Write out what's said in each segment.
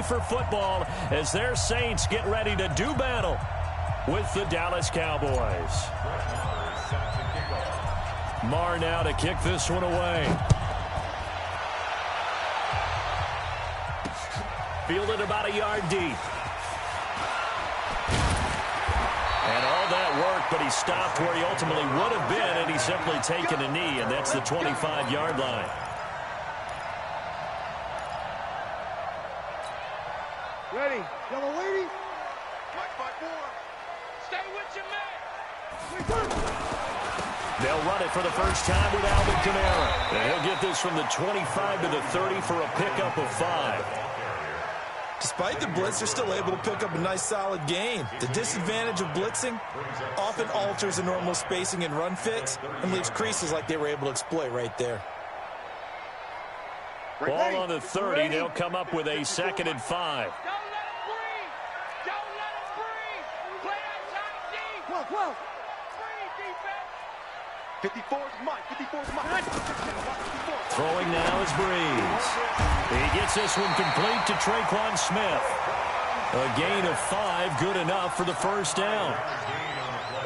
for football as their Saints get ready to do battle with the Dallas Cowboys. Marr now to kick this one away. Fielded about a yard deep. And all that work, but he stopped where he ultimately would have been, and he's simply taken a knee, and that's the 25-yard line. Ready. Yellow lady. Mike 5-4. Stay with your man. They'll run it for the first time with Alvin Kamara. And he'll get this from the 25 to the 30 for a pickup of 5. Despite the blitz, they're still able to pick up a nice solid gain. The disadvantage of blitzing often alters the normal spacing and run fits and leaves creases like they were able to exploit right there. Ball on the 30. They'll come up with a 2nd and 5. Don't let him breathe. Don't let him breathe. Play outside deep. 12, 12. Breathe, defense. 54's Mike. 54's Mike. Throwing now is Breeze. He gets this one complete to Traquan Smith. A gain of 5, good enough for the first down.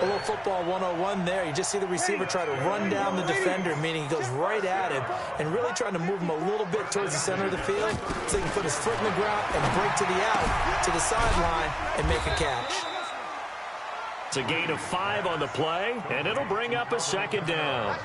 A little football 101 there. You just see the receiver try to run down the defender, meaning he goes right at him and really trying to move him a little bit towards the center of the field so he can put his foot in the ground and break to the out, to the sideline, and make a catch. It's a gain of 5 on the play, and it'll bring up a 2nd down.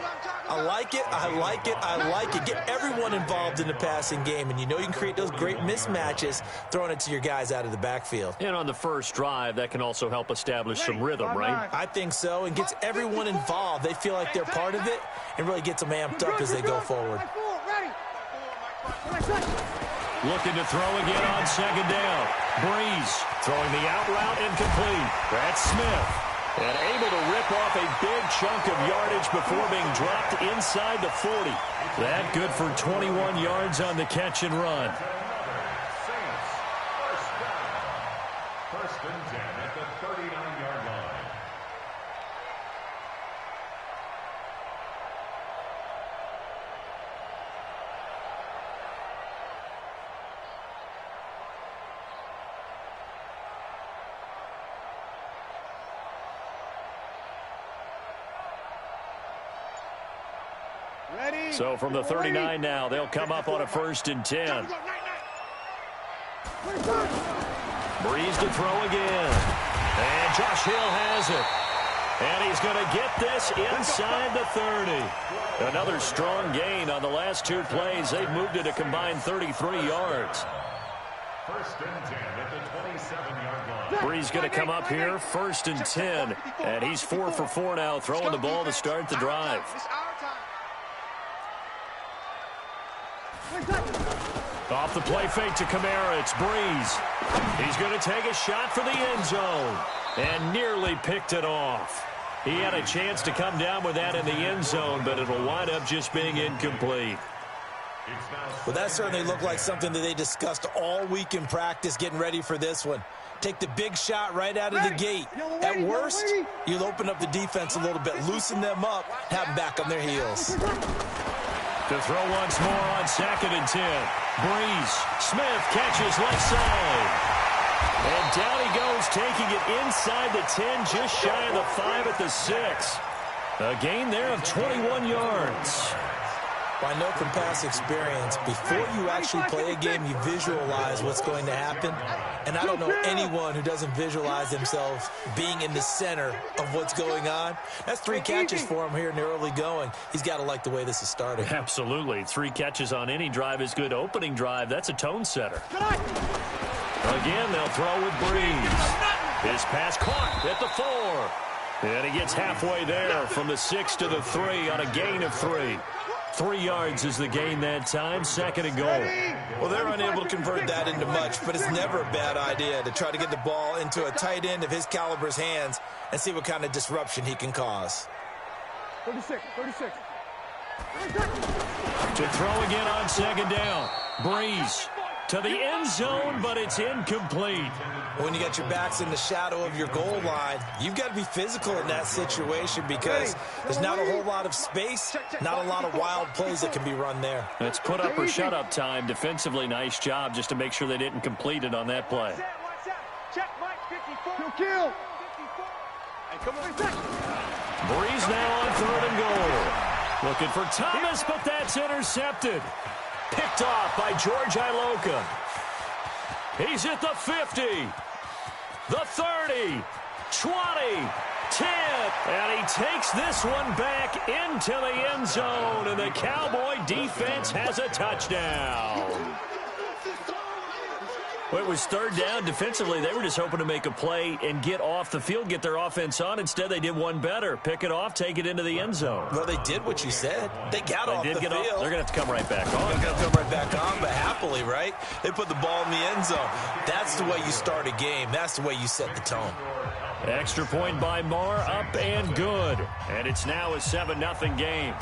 I like it, I like it, I like it. Get everyone involved in the passing game, and you know you can create those great mismatches throwing it to your guys out of the backfield. And on the first drive, that can also help establish some rhythm, right? I think so, and gets everyone involved. They feel like they're part of it and really gets them amped up as they go forward. Looking to throw again on 2nd down. Breeze throwing the out route incomplete. That's Smith. And able to rip off a big chunk of yardage before being dropped inside the 40. That good for 21 yards on the catch and run. First and 10 at the 39-yard line. Ready. So from the 39 now, they'll come up on a 1st and 10. Breeze to throw again. And Josh Hill has it. And he's going to get this inside the 30. Another strong gain on the last 2 plays. They've moved it a combined 33 yards. First and 10 at the 27-yard line. Breeze going to come up here, 1st and 10. And he's 4 for 4 now, throwing the ball to start the drive. Off the play fake to Kamara, it's Breeze. He's going to take a shot for the end zone. And nearly picked it off. He had a chance to come down with that in the end zone, but it'll wind up just being incomplete. Well, that certainly looked like something that they discussed all week in practice getting ready for this one. Take the big shot right out of the gate. At worst, you'll open up the defense a little bit, loosen them up, have them back on their heels. To throw once more on 2nd and 10. Breeze. Smith catches left side. And down he goes, taking it inside the 10, just shy of the 5 at the 6. A gain there of 21 yards. Well, I know from past experience, before you actually play a game, you visualize what's going to happen. And I don't know anyone who doesn't visualize themselves being in the center of what's going on. That's 3 catches for him here in the early going. He's got to like the way this is starting. Absolutely. 3 catches on any drive is good. Opening drive, that's a tone setter. Again, they'll throw with Breeze. His pass caught at the 4. And he gets halfway there from the 6 to the 3 on a gain of 3. 3 yards is the gain that time, 2nd and goal. Well, they're unable to convert that into much, but it's never a bad idea to try to get the ball into a tight end of his caliber's hands and see what kind of disruption he can cause. 36. To throw again on 2nd down. Breeze to the end zone, but it's incomplete. When you got your backs in the shadow of your goal line, you've got to be physical in that situation because there's not a whole lot of space, not a lot of wild plays that can be run there. It's put up or shut up time. Defensively, nice job just to make sure they didn't complete it on that play. Check Mike, 54. Kill. Come on, Breeze now on 3rd and goal. Looking for Thomas, but that's intercepted. Picked off by George Iloka. He's at the 50, the 30, 20, 10, and he takes this one back into the end zone, and the Cowboy defense has a touchdown. Well, it was 3rd down. Defensively, they were just hoping to make a play and get off the field, get their offense on. Instead, they did one better. Pick it off, take it into the end zone. Well, they did what you said. They got off the field. They're going to have to come right back on. They're going to come right back on, but happily, right? They put the ball in the end zone. That's the way you start a game. That's the way you set the tone. Extra point by Marr, up and good. And it's now a 7-0 game.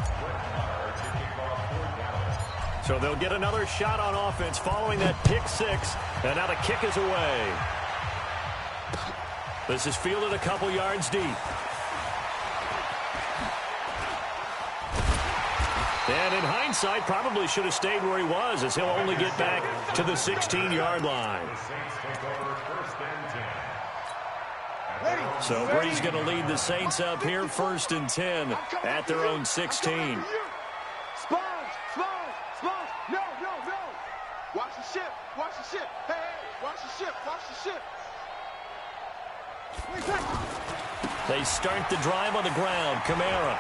So they'll get another shot on offense following that pick 6. And now the kick is away. This is fielded a couple yards deep. And in hindsight, probably should have stayed where he was, as he'll only get back to the 16-yard line. So Brady's going to lead the Saints up here, 1st and 10 at their own 16. Watch the ship. Watch the ship. Hey, watch the ship. Watch the ship. They start the drive on the ground. Kamara.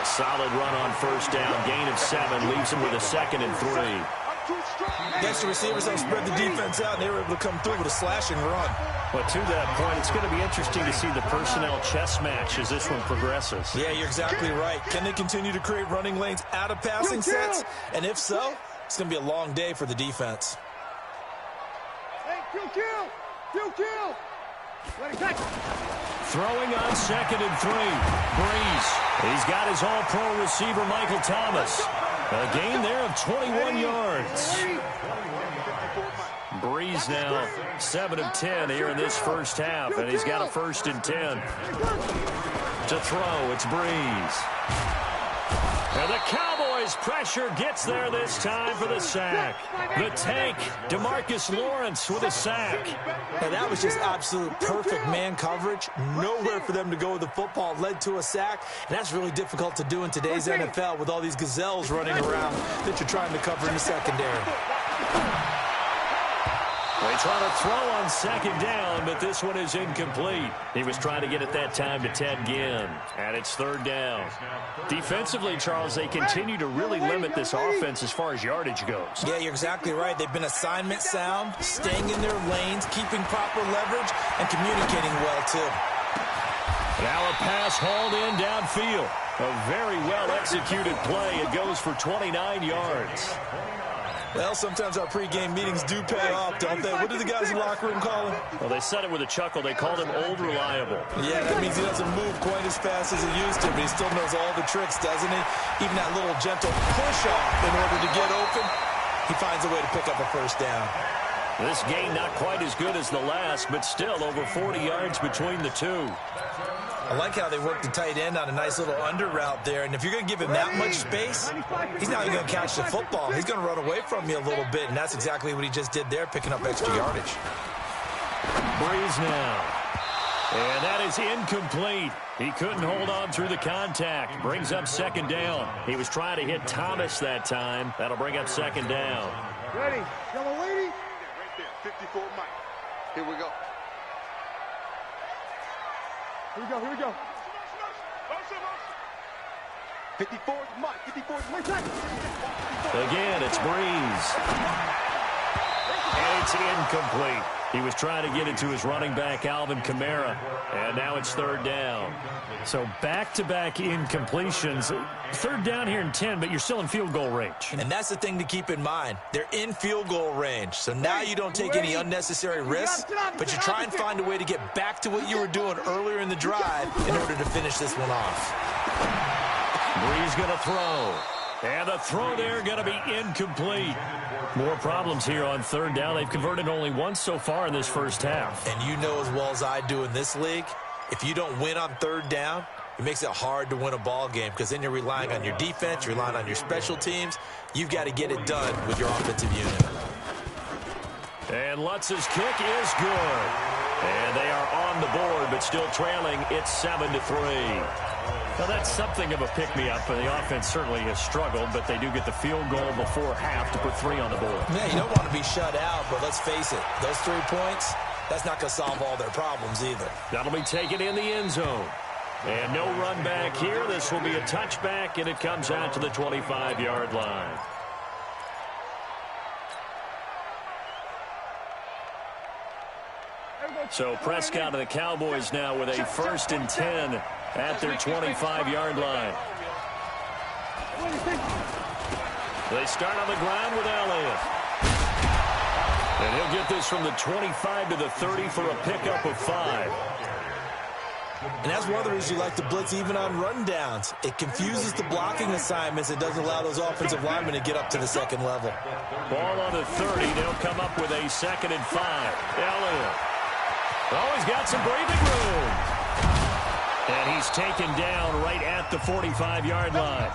A solid run on 1st down. Gain of 7. Leaves him with a 2nd and 3. Next, the receivers have spread the defense out, and they were able to come through with a slashing run. But to that point, it's going to be interesting to see the personnel chess match as this one progresses. Yeah, you're exactly right. Can they continue to create running lanes out of passing sets? And if so, it's going to be a long day for the defense. Hey, kill. Throwing on 2nd and 3. Breeze. He's got his all-pro receiver, Michael Thomas. A gain there of 21 yards. Breeze now 7 of 10 here in this first half, and he's got a 1st and 10. To throw, it's Breeze. And the Cowboys pressure gets there this time for the sack. The tank, DeMarcus Lawrence with a sack. And that was just absolute perfect man coverage. Nowhere for them to go with the football. Led to a sack. And that's really difficult to do in today's NFL with all these gazelles running around that you're trying to cover in the secondary. They try to throw on 2nd down, but this one is incomplete. He was trying to get it that time to Ted Ginn, and it's 3rd down. Defensively, Charles, they continue to really limit this offense as far as yardage goes. Yeah, you're exactly right. They've been assignment sound, staying in their lanes, keeping proper leverage, and communicating well, too. Now a pass hauled in downfield. A very well-executed play. It goes for 29 yards. Well, sometimes our pregame meetings do pay off, don't they? What do the guys in the locker room call him? Well, they said it with a chuckle. They called him Old Reliable. Yeah, that means he doesn't move quite as fast as he used to, but he still knows all the tricks, doesn't he? Even that little gentle push-off in order to get open, he finds a way to pick up a 1st down. This gain not quite as good as the last, but still over 40 yards between the two. I like how they work the tight end on a nice little under route there. And if you're going to give him that much space, he's not even going to catch the football. He's going to run away from you a little bit, and that's exactly what he just did there, picking up extra yardage. Breeze now. And that is incomplete. He couldn't hold on through the contact. Brings up 2nd down. He was trying to hit Thomas that time. That'll bring up 2nd down. Ready. Yellow lady. Right there, 54 Mike. Here we go. Here we go. 54 Mike. 54 Mike. Again, it's Breeze. And it's incomplete. He was trying to get it to his running back, Alvin Kamara. And now it's 3rd down. So back-to-back incompletions. 3rd down here in 10, but you're still in field goal range. And that's the thing to keep in mind. They're in field goal range. So now you don't take any unnecessary risks, but you try and find a way to get back to what you were doing earlier in the drive in order to finish this one off. Breeze going to throw. And the throw there going to be incomplete. More problems here on third down. They've converted only once so far in this first half. And you know as well as I do in this league, if you don't win on third down, it makes it hard to win a ball game because then you're relying on your defense, you're relying on your special teams. You've got to get it done with your offensive unit. And Lutz's kick is good. And they are on the board, but still trailing. It's 7-3. Now, that's something of a pick-me-up, and the offense certainly has struggled, but they do get the field goal before half to put 3 on the board. Yeah, you don't want to be shut out, but let's face it, those 3 points, that's not going to solve all their problems either. That'll be taken in the end zone. And no run back here. This will be a touchback, and it comes out to the 25-yard line. So Prescott and the Cowboys now with a 1st and 10 at their 25-yard line. They start on the ground with Elliott. And he'll get this from the 25 to the 30 for a pickup of 5. And that's one of the reasons you like to blitz even on rundowns. It confuses the blocking assignments. It doesn't allow those offensive linemen to get up to the second level. Ball on the 30. They'll come up with a 2nd and 5. Elliott. Oh, he's got some breathing room. And he's taken down right at the 45-yard line.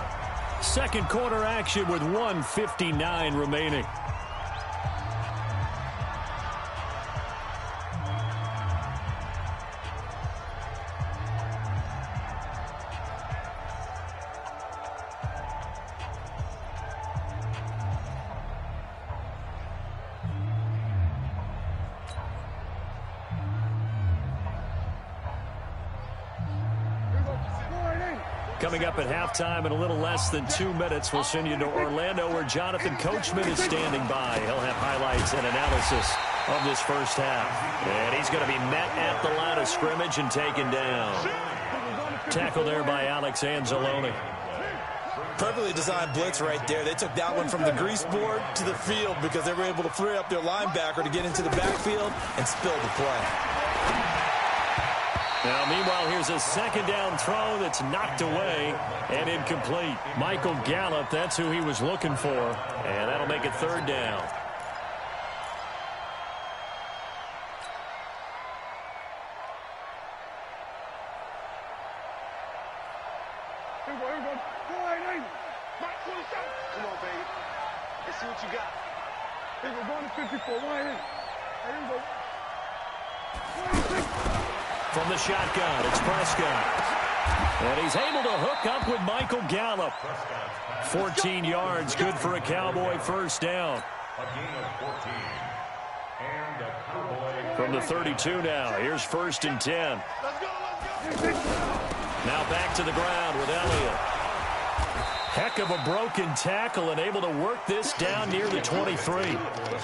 Second quarter action with 1:59 remaining. Coming up at halftime in a little less than 2 minutes, we'll send you to Orlando where Jonathan Coachman is standing by. He'll have highlights and analysis of this first half. And he's going to be met at the line of scrimmage and taken down. Tackle there by Alex Anzalone. Perfectly designed blitz right there. They took that one from the grease board to the field because they were able to free up their linebacker to get into the backfield and spill the play. Now, meanwhile, here's a 2nd down throw that's knocked away and incomplete. Michael Gallup, that's who he was looking for, and that'll make it 3rd down. Here we go. 488. Come on, baby. Let's see what you got. Here we go. Going to 54. 188. Here we go. 26. From the shotgun, it's Prescott. And he's able to hook up with Michael Gallup. 14 yards, good for a Cowboy 1st down. From the 32 now, here's 1st and 10. Now back to the ground with Elliott. Heck of a broken tackle and able to work this down near the 23.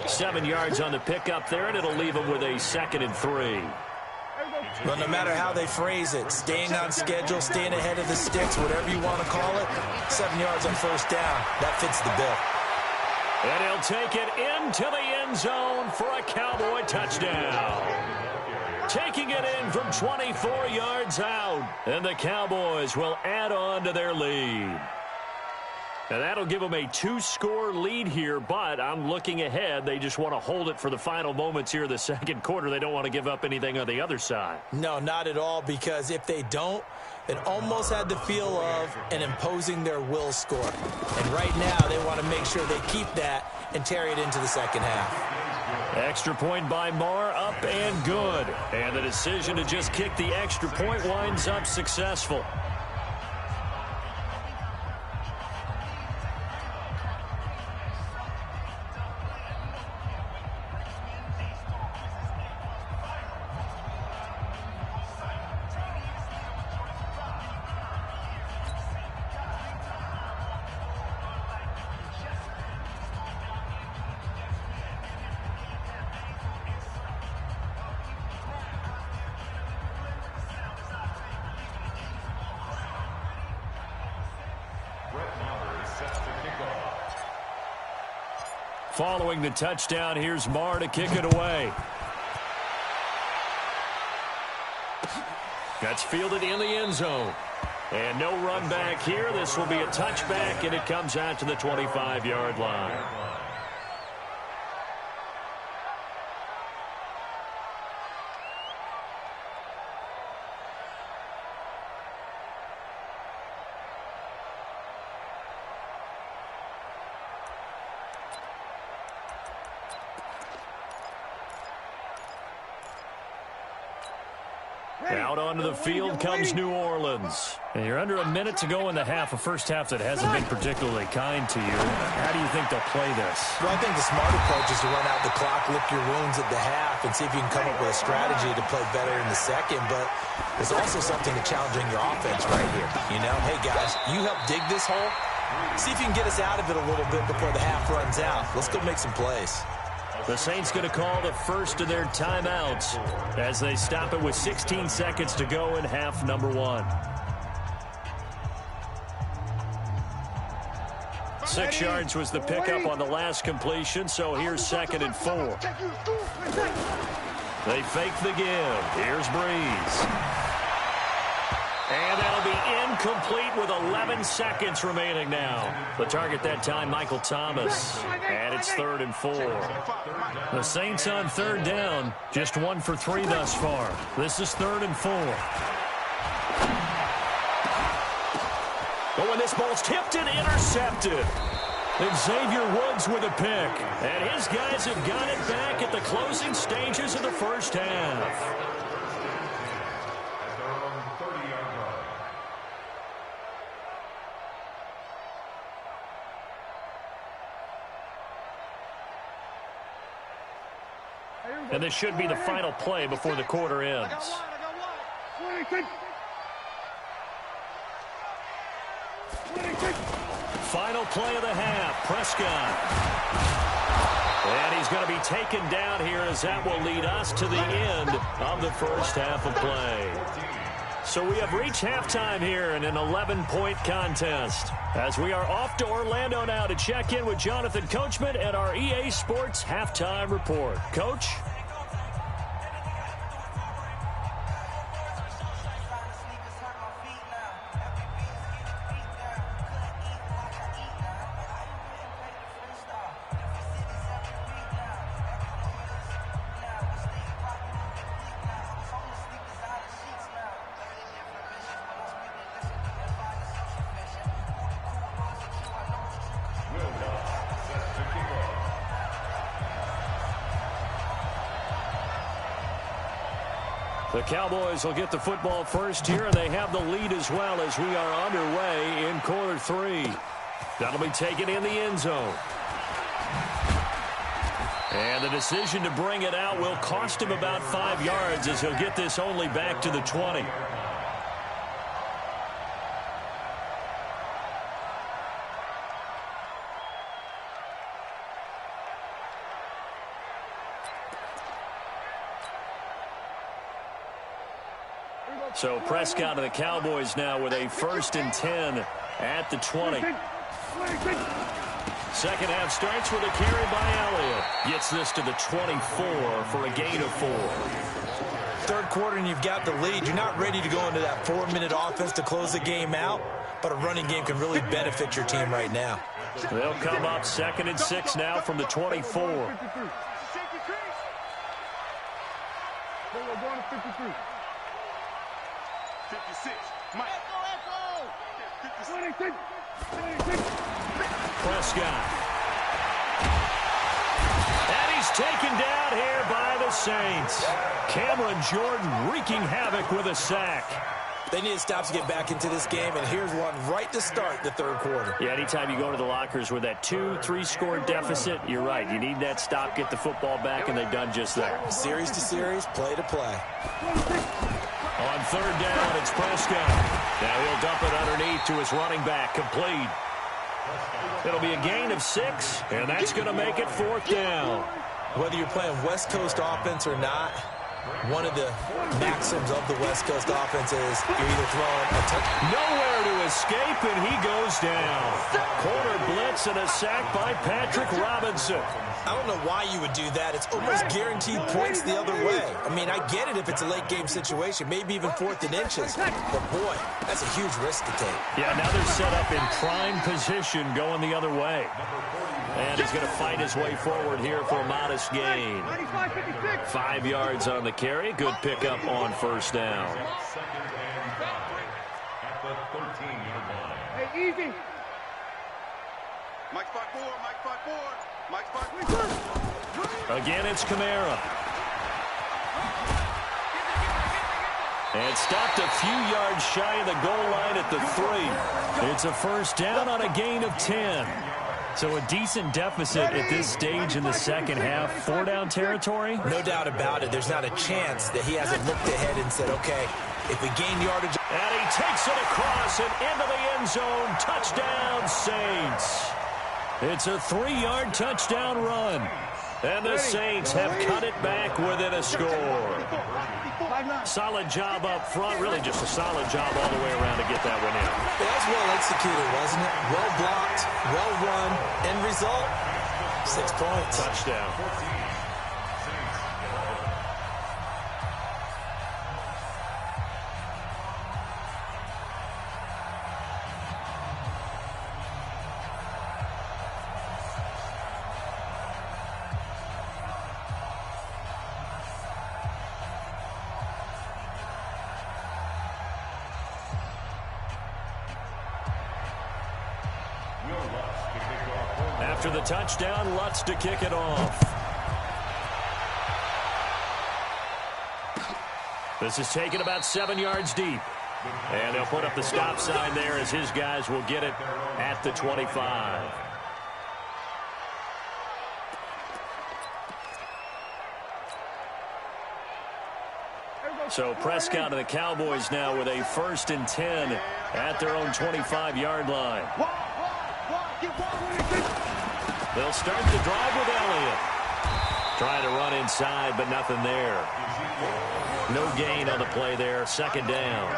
7 yards on the pickup there, and it'll leave him with a 2nd and 3. Well, no matter how they phrase it, staying on schedule, staying ahead of the sticks, whatever you want to call it, 7 yards on 1st down, that fits the bill. And he'll take it into the end zone for a Cowboy touchdown. Taking it in from 24 yards out, and the Cowboys will add on to their lead. And that'll give them a 2-score lead here, but I'm looking ahead. They just want to hold it for the final moments here in the 2nd quarter. They don't want to give up anything on the other side. No, not at all, because if they don't, it almost had the feel of an imposing their will score. And right now, they want to make sure they keep that and carry it into the 2nd half. Extra point by Marr, up and good. And the decision to just kick the extra point winds up successful. Following the touchdown, here's Marr to kick it away. That's fielded in the end zone. And no run back here. This will be a touchback, and it comes out to the 25-yard line. Out onto the field comes New Orleans. And you're under a minute to go in the half, a first half that hasn't been particularly kind to you. How do you think they'll play this? Well, I think the smart approach is to run out the clock, lick your wounds at the half, and see if you can come up with a strategy to play better in the second. But there's also something to challenging your offense right here. You know, hey, guys, you help dig this hole. See if you can get us out of it a little bit before the half runs out. Let's go make some plays. The Saints going to call the first of their timeouts as they stop it with 16 seconds to go in half number 1. 6 yards was the pickup on the last completion, so here's 2nd and 4. They fake the give. Here's Breeze. And that'll be incomplete with 11 seconds remaining now. The target that time, Michael Thomas. And it's 3rd and 4. The Saints on 3rd down, just 1 for 3 thus far. This is 3rd and 4. Oh, and this ball's tipped and intercepted. Xavier Woods with a pick. And his guys have got it back at the closing stages of the first half. And this should be the final play before the quarter ends. Final play of the half, Prescott. And he's going to be taken down here as that will lead us to the end of the first half of play. So we have reached halftime here in an 11-point contest as we are off to Orlando now to check in with Jonathan Coachman and our EA Sports Halftime Report. Coach? The Cowboys will get the football first here, and they have the lead as well as we are underway in quarter 3. That'll be taken in the end zone. And the decision to bring it out will cost him about 5 yards as he'll get this only back to the 20. So Prescott and the Cowboys now with a 1st and 10 at the 20. Second half starts with a carry by Elliott. Gets this to the 24 for a gain of 4. Third quarter and you've got the lead. You're not ready to go into that 4-minute offense to close the game out, but a running game can really benefit your team right now. They'll come up 2nd and 6 now from the 24. We're going to 53. 56. Mike. Echo. 26. Prescott. And he's taken down here by the Saints. Cameron Jordan wreaking havoc with a sack. They need stops to get back into this game, and here's one right to start the third quarter. Yeah, anytime you go to the lockers with that 2-3 score deficit, you're right. You need that stop, get the football back, and they've done just that. Series to series, play to play. On 3rd down, it's Prescott. Now he'll dump it underneath to his running back, complete. It'll be a gain of 6, and that's going to make it 4th down. Whether you're playing West Coast offense or not, One of the maxims of the West Coast offense is you're either throwing a touchdown. Nowhere to escape, and he goes down. Corner blitz and a sack by Patrick Robinson. I don't know why you would do that. It's almost guaranteed points the other way. I mean, I get it if it's a late game situation, maybe even 4th and inches. But, boy, that's a huge risk to take. Yeah, now they're set up in prime position going the other way. And he's going to fight his way forward here for a modest gain. 5 yards on the carry. Good pickup on first down. At the 13-yard line. Hey, easy. Mike 5-4, Mike 5-4, Mike 5-4. Again, it's Kamara. And stopped a few yards shy of the goal line at the 3. It's a first down on a gain of 10. So a decent deficit at this stage in the second half. 4-down territory? No doubt about it. There's not a chance that he hasn't looked ahead and said, okay, if we gain yardage. And he takes it across and into the end zone. Touchdown, Saints. It's a 3-yard touchdown run. And the Saints have cut it back within a score. Solid job up front. Really just a solid job all the way around to get that one in. That was well executed, wasn't it? Well blocked, well run. End result, 6 points. Touchdown. After the touchdown, Lutz to kick it off. This is taken about 7 yards deep. And they'll put up the stop sign there as his guys will get it at the 25. So Prescott and the Cowboys now with a 1st and 10 at their own 25-yard line. They'll start the drive with Elliott. Trying to run inside, but nothing there. No gain on the play there. 2nd down.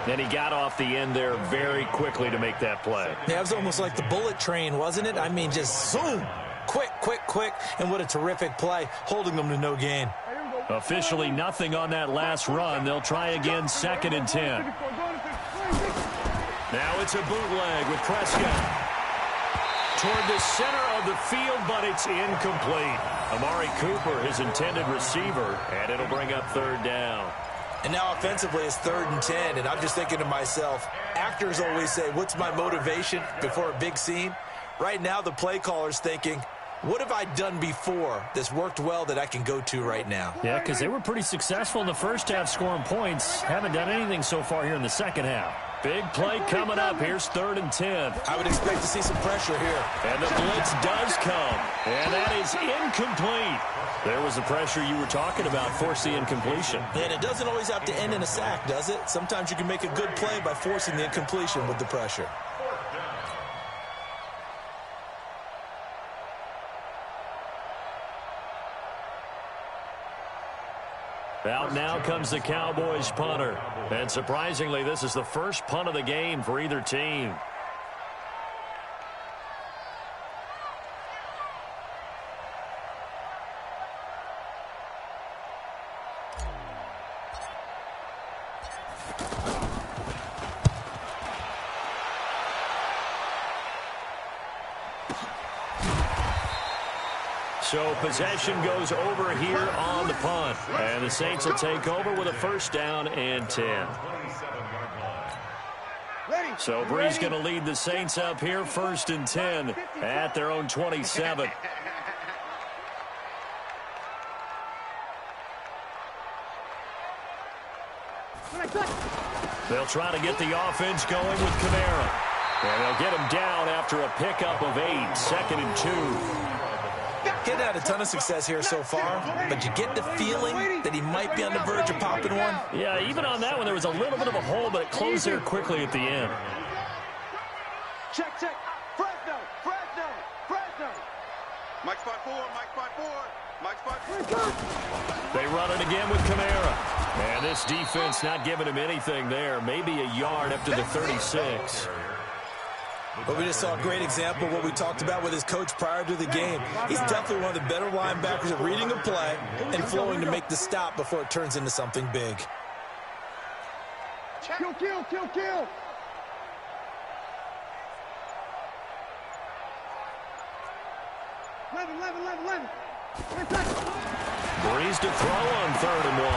Then he got off the end there very quickly to make that play. Yeah, it was almost like the bullet train, wasn't it? I mean, just zoom. Quick, quick, quick. And what a terrific play, holding them to no gain. Officially nothing on that last run. They'll try again, 2nd and 10. Now it's a bootleg with Prescott. Toward the center of the field, but it's incomplete. Amari Cooper, his intended receiver, and it'll bring up 3rd down. And now offensively it's 3rd and 10, and I'm just thinking to myself, actors always say, what's my motivation before a big scene? Right now the play caller's thinking, what have I done before that's worked well that I can go to right now? Yeah, because they were pretty successful in the first half scoring points. Haven't done anything so far here in the second half. Big play coming up. Here's 3rd and 10. I would expect to see some pressure here. And the blitz does come. And that is incomplete. There was the pressure you were talking about, force the incompletion. And it doesn't always have to end in a sack, does it? Sometimes you can make a good play by forcing the incompletion with the pressure. Out now comes the Cowboys punter. And surprisingly, this is the first punt of the game for either team. So possession goes over here on the punt. And the Saints will take over with a 1st down and 10. So Bree's going to lead the Saints up here, 1st and 10 at their own 27. They'll try to get the offense going with Kamara. And they'll get him down after a pickup of 8, 2nd and 2. He's had a ton of success here so far, but you get the feeling that he might be on the verge of popping one. Yeah, even on that one, there was a little bit of a hole, but it closed there quickly at the end. Check, check. Fresno, Fresno, Fresno. Mike 5-4, Mike 5-4. They run it again with Kamara. And this defense not giving him anything there. Maybe a yard up to the 36. But we just saw a great example of what we talked about with his coach prior to the game. He's definitely one of the better linebackers at reading a play and flowing to make the stop before it turns into something big. Kill, kill, kill, kill. Eleven. Breeze to throw on 3rd and 1.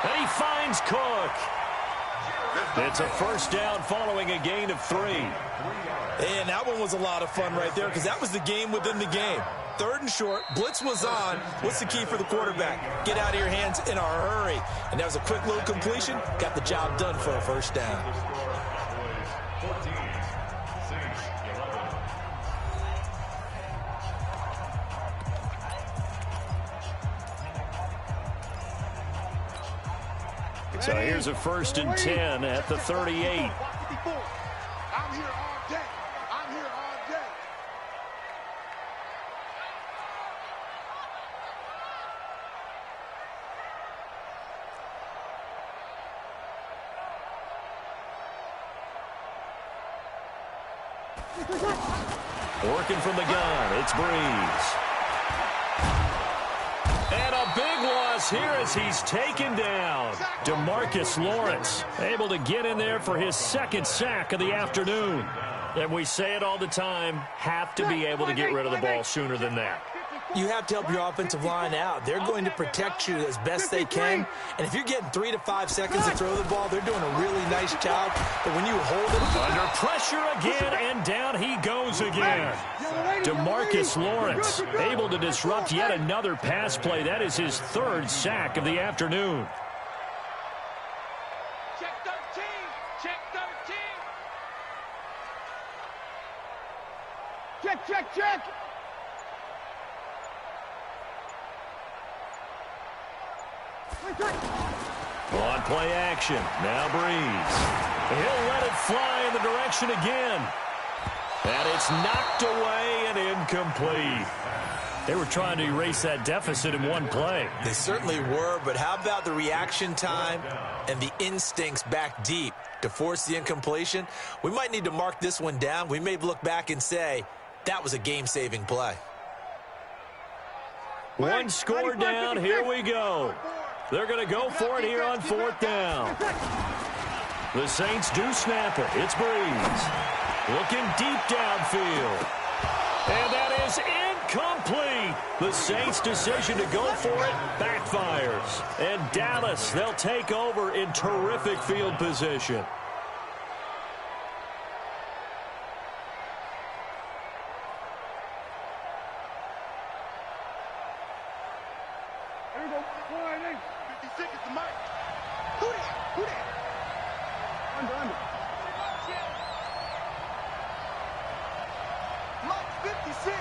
And he finds Cook. It's a first down following a gain of 3. And that one was a lot of fun right there because that was the game within the game. 3rd and short, blitz was on. What's the key for the quarterback? Get out of your hands in a hurry. And that was a quick little completion. Got the job done for a first down. So here's a 1st and 10 at the 38. I'm here all day. Working from the gun, it's Breeze. And a big loss here as he's taken down. DeMarcus Lawrence able to get in there for his 2nd sack of the afternoon. And we say it all the time, have to be able to get rid of the ball sooner than that. You have to help your offensive line out. They're going to protect you as best they can. And if you're getting 3 to 5 seconds to throw the ball, they're doing a really nice job. But when you hold it... Under pressure again, and down he goes again. DeMarcus Lawrence able to disrupt yet another pass play. That is his 3rd sack of the afternoon. Check 13. Check 13. Check. On play action, now Breeze. He'll let it fly in the direction again. And it's knocked away and incomplete. They were trying to erase that deficit in one play. They certainly were, but how about the reaction time and the instincts back deep to force the incompletion? We might need to mark this one down. We may look back and say, that was a game-saving play. One score down, here we go. They're going to go for it here on 4th down. The Saints do snap it. It's Breeze. Looking deep downfield. And that is incomplete. The Saints' decision to go for it backfires. And Dallas, they'll take over in terrific field position. Here we go. 56 is the mic. Who that? Under. Mike 56.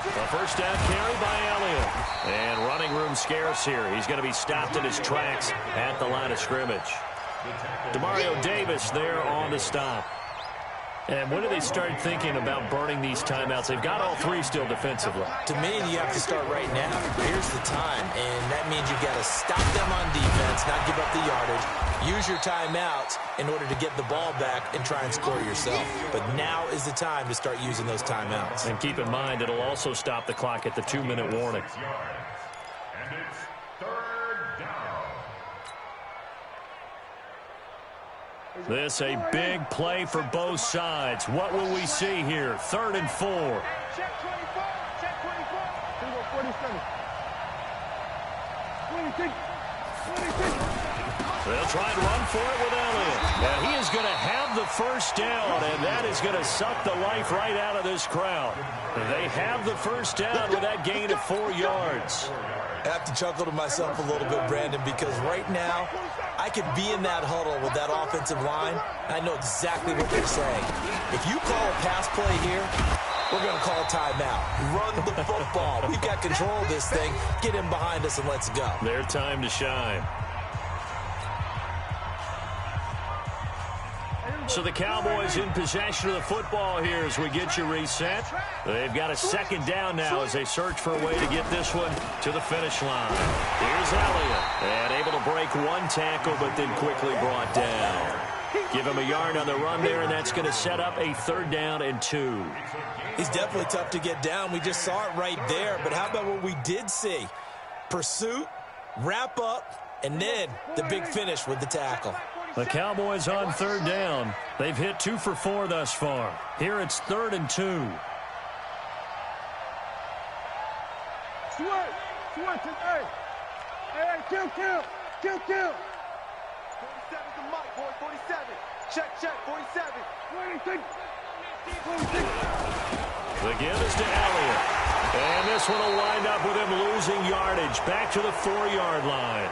A first down carry by Elliott. And running room scarce here. He's going to be stopped in his tracks at the line of scrimmage. Demario Davis there on the stop. And when do they start thinking about burning these timeouts? They've got all 3 still defensively. To me, you have to start right now. Here's the time, and that means you've got to stop them on defense, not give up the yardage, use your timeouts in order to get the ball back and try and score yourself. But now is the time to start using those timeouts. And keep in mind, it'll also stop the clock at the 2-minute warning. And it's 3rd down. This a big play for both sides. What will we see here? 3rd and 4. Check 24. Check 24. Here we go. 47. 26. They'll try and run for it with Elliott. And he is going to have the first down, and that is going to suck the life right out of this crowd. They have the first down with that gain of 4 yards. I have to chuckle to myself a little bit, Brandon, because right now I could be in that huddle with that offensive line, and I know exactly what they're saying. If you call a pass play here, we're going to call a timeout. Run the football. We've got control of this thing. Get him behind us and let's go. Their time to shine. Here we So the Cowboys in possession of the football here as we get you reset. They've got a second down now as they search for a way to get this one to the finish line. Here's Elliott, and able to break one tackle, but then quickly brought down. Give him a yard on the run there, and that's going to set up a 3rd down and 2. He's definitely tough to get down. We just saw it right there, but how about what we did see? Pursuit, wrap up, and then the big finish with the tackle. The Cowboys on 3rd down. They've hit 2 for 4 thus far. Here it's 3rd and 2. Switch, hey, kill. 47's the mic, boy, 47. Check, 47. 26. The give is to Elliott. And this one will wind up with him losing yardage back to the 4-yard line.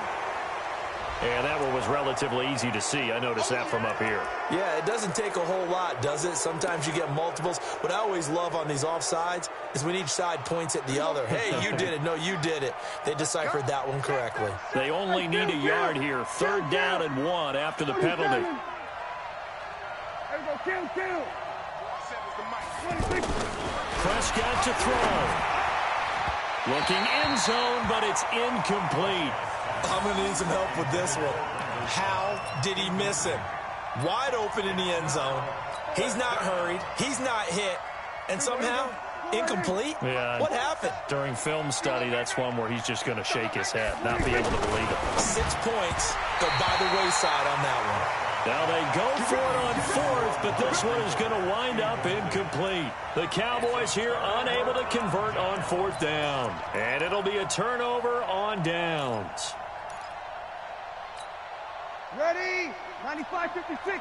And that one was relatively easy to see. I noticed that from up here. Yeah, it doesn't take a whole lot, does it? Sometimes you get multiples. What I always love on these offsides is when each side points at the other. Hey, you did it. No, you did it. They deciphered that one correctly. They only need a yard here. 3rd down and 1 after the penalty. Kill. Prescott to throw. Looking end zone, but it's incomplete. I'm going to need some help with this one. How did he miss him? Wide open in the end zone. He's not hurried. He's not hit. And somehow, incomplete? Yeah. What happened? During film study, that's one where he's just going to shake his head, not be able to believe it. 6 points go by the wayside on that one. Now they go for it on 4th, but this one is going to wind up incomplete. The Cowboys here unable to convert on 4th down. And it'll be a turnover on downs. Ready? 95-56.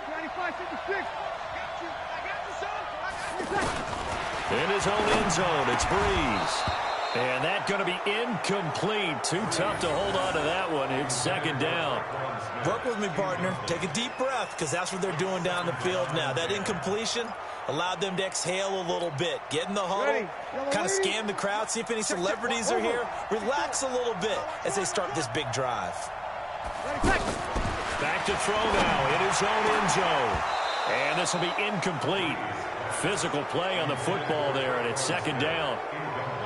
In his own end zone, it's Breeze. And that's going to be incomplete. Too tough to hold on to that one. It's 2nd down. Work with me, partner. Take a deep breath, because that's what they're doing down the field now. That incompletion allowed them to exhale a little bit. Get in the huddle, kind of scan the crowd, see if any celebrities are here. Relax a little bit as they start this big drive. Back to throw now in his own end zone. And this will be incomplete. Physical play on the football there, and it's 2nd down.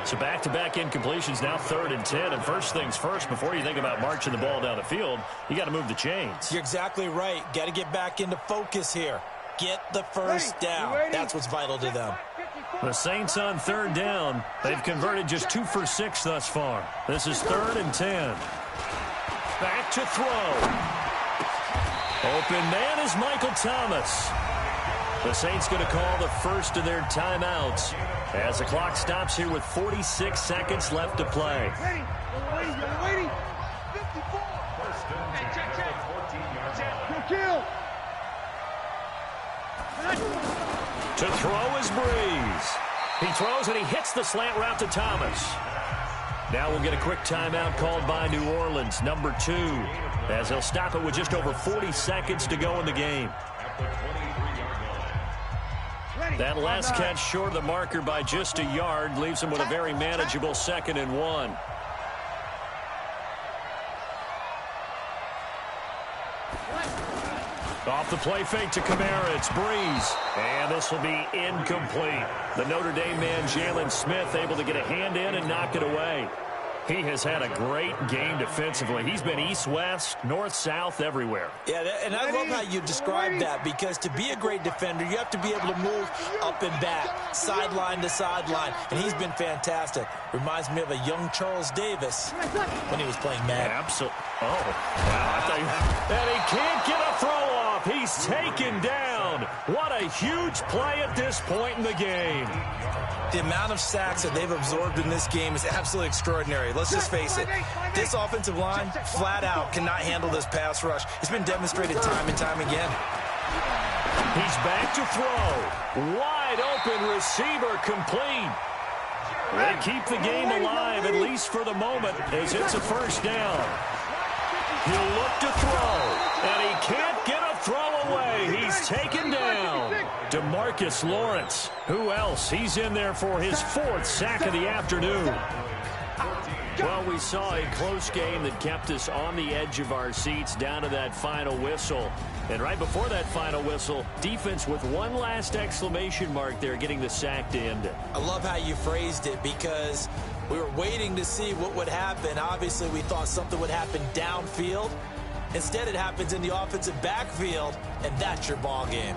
So back-to-back incompletions, now 3rd and 10. And first things first, before you think about marching the ball down the field, you got to move the chains. You're exactly right. Got to get back into focus here. Get the first down. That's what's vital to them. The Saints on 3rd down. They've converted just 2 for 6 thus far. This is 3rd and 10. Back to throw. Open man is Michael Thomas. The Saints going to call the first of their timeouts as the clock stops here with 46 seconds left to play. Waiting. 54. Kill. To throw is Breeze. He throws and he hits the slant route to Thomas. Now we'll get a quick timeout called by New Orleans, number 2, as they'll stop it with just over 40 seconds to go in the game. That last catch short of the marker by just a yard leaves him with a very manageable 2nd and 1. Off the play fake to Kamara, it's Breeze. And this will be incomplete. The Notre Dame man, Jalen Smith, able to get a hand in and knock it away. He has had a great game defensively. He's been east-west, north-south, everywhere. Yeah, and I love how you describe that, because to be a great defender, you have to be able to move up and back, sideline to sideline, and he's been fantastic. Reminds me of a young Charles Davis when he was playing Madden. Absolutely. Oh, wow. And he can't get a throw off. He's taken down. What a huge play at this point in the game. The amount of sacks that they've absorbed in this game is absolutely extraordinary. Let's just face it. This offensive line, flat out, cannot handle this pass rush. It's been demonstrated time and time again. He's back to throw. Wide open receiver complete. They keep the game alive, at least for the moment, as it's a first down. He'll look to throw, and he can't get a throw away. He's taken down. DeMarcus Lawrence. Who else? He's in there for his 4th sack of the afternoon. Well, we saw a close game that kept us on the edge of our seats down to that final whistle. And right before that final whistle, defense with one last exclamation mark there, getting the sack to end it. I love how you phrased it, because we were waiting to see what would happen. Obviously, we thought something would happen downfield. Instead, it happens in the offensive backfield, and that's your ball game.